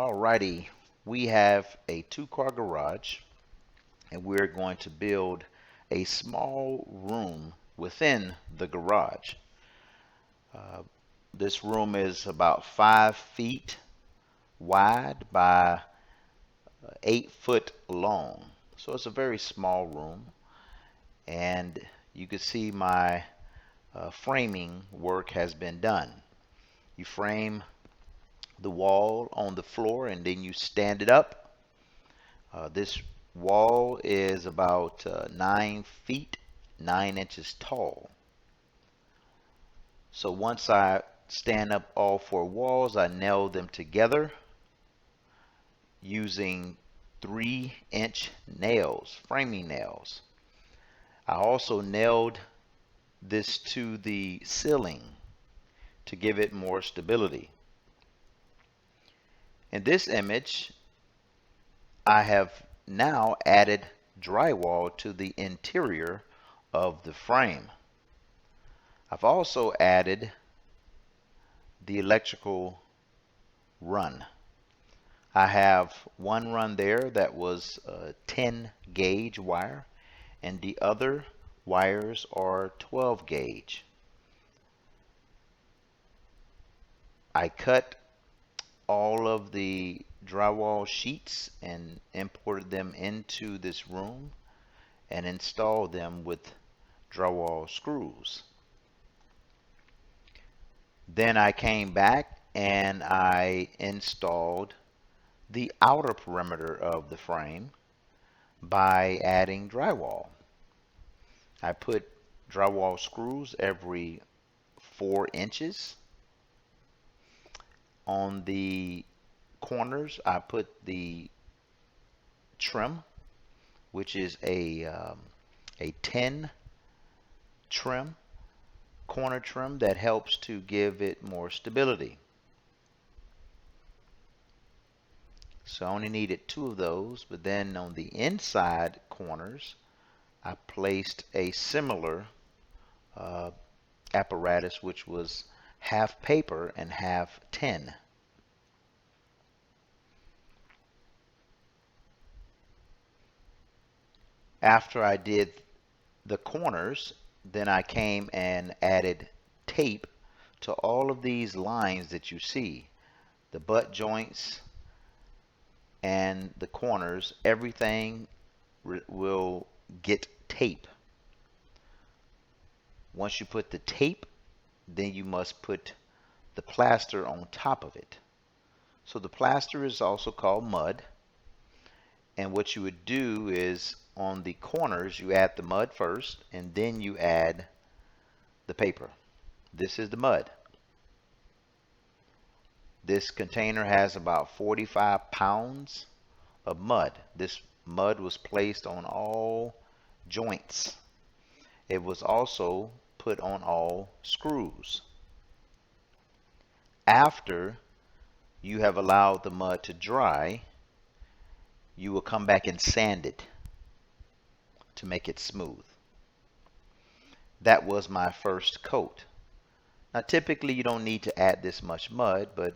Alrighty, we have a two-car garage and we're going to build a small room within the garage. This room is about 5 feet wide by 8 foot long. So it's a very small room, and you can see my framing work has been done. You frame the wall on the floor and then you stand it up. This wall is about 9 feet 9 inches tall. So once I stand up all 4 walls, I nail them together using 3-inch nails, framing nails. I also nailed this to the ceiling to give it more stability. In this image, I have now added drywall to the interior of the frame. I've also added the electrical run. I have one run there that was 10 gauge wire, and the other wires are 12 gauge. I cut all of the drywall sheets and imported them into this room and installed them with drywall screws. Then I came back and I installed the outer perimeter of the frame by adding drywall. I put drywall screws every 4 inches. On the corners, I put the trim, which is a 10 trim, corner trim that helps to give it more stability. So I only needed 2 of those, but then on the inside corners, I placed a similar apparatus, which was half paper and half tin. After I did the corners, then I came and added tape to all of these lines that you see. The butt joints and the corners, everything will get tape. Once you put the tape, then you must put the plaster on top of it. So the plaster is also called mud. And what you would do is on the corners, you add the mud first, and then you add the paper. This is the mud. This container has about 45 pounds of mud. This mud was placed on all joints. It was also put on all screws. After you have allowed the mud to dry, you will come back and sand it to make it smooth. That was my first coat. Now typically you don't need to add this much mud, but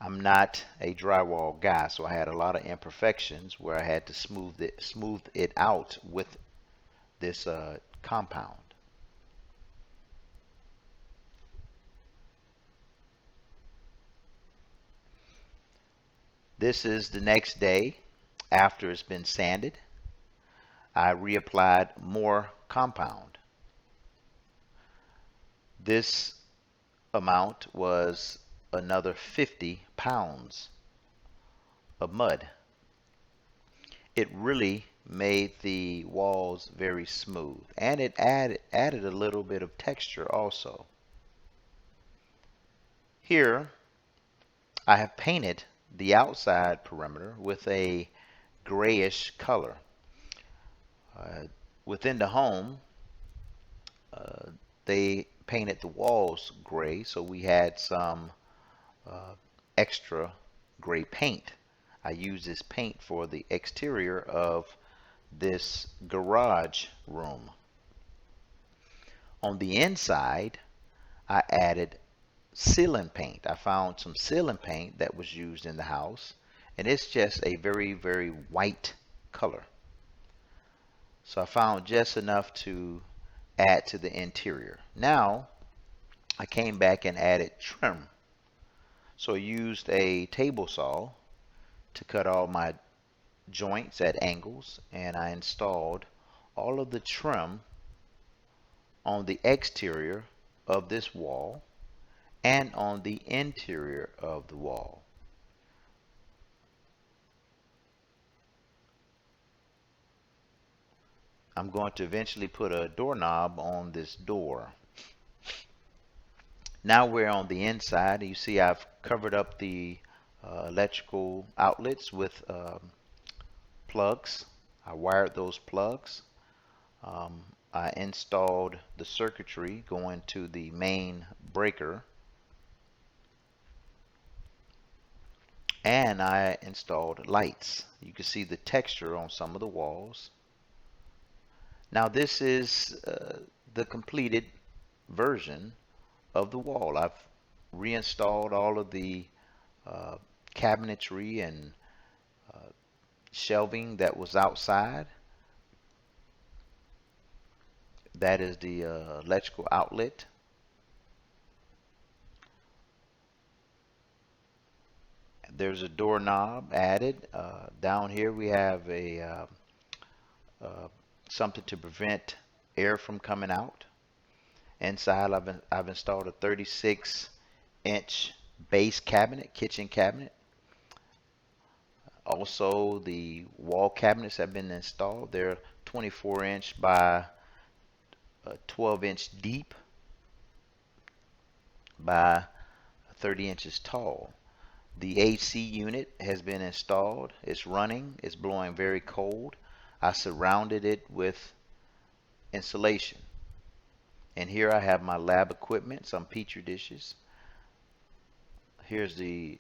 I'm not a drywall guy, so I had a lot of imperfections where I had to smooth it out with this compound. This is the next day after it's been sanded. I reapplied more compound. This amount was another 50 pounds of mud. It really made the walls very smooth, and it added a little bit of texture also. Here I have painted the outside perimeter with a grayish color. Within the home, they painted the walls gray, so we had some extra gray paint. I used this paint for the exterior of this garage room. On the inside, I added ceiling paint. I found some ceiling paint that was used in the house, and it's just a very, very white color. So I found just enough to add to the interior. Now I came back and added trim. So I used a table saw to cut all my joints at angles, and I installed all of the trim on the exterior of this wall and on the interior of the wall. I'm going to eventually put a doorknob on this door. Now we're on the inside. You see I've covered up the electrical outlets with plugs. I wired those plugs. Um, I installed the circuitry going to the main breaker, and I installed lights. You can see the texture on some of the walls. Now this is the completed version of the wall. I've reinstalled all of the uh, cabinetry and shelving that was outside. That is the electrical outlet. There's a doorknob added. Down here we have a uh, something to prevent air from coming out. Inside I've installed a 36-inch base cabinet, kitchen cabinet. Also the wall cabinets have been installed. They're 24-inch by 12-inch deep by 30 inches tall. The AC unit has been installed. It's running. It's blowing very cold. I surrounded it with insulation. And here I have my lab equipment, some petri dishes. Here's the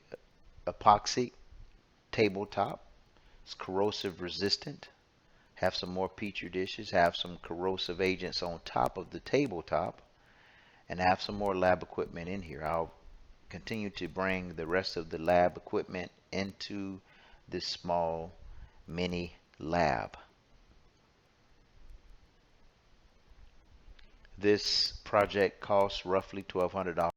epoxy tabletop. It's corrosive resistant. Have some more petri dishes. Have some corrosive agents on top of the tabletop. And have some more lab equipment in here. I'll continue to bring the rest of the lab equipment into this small mini lab. This project costs roughly $1,200.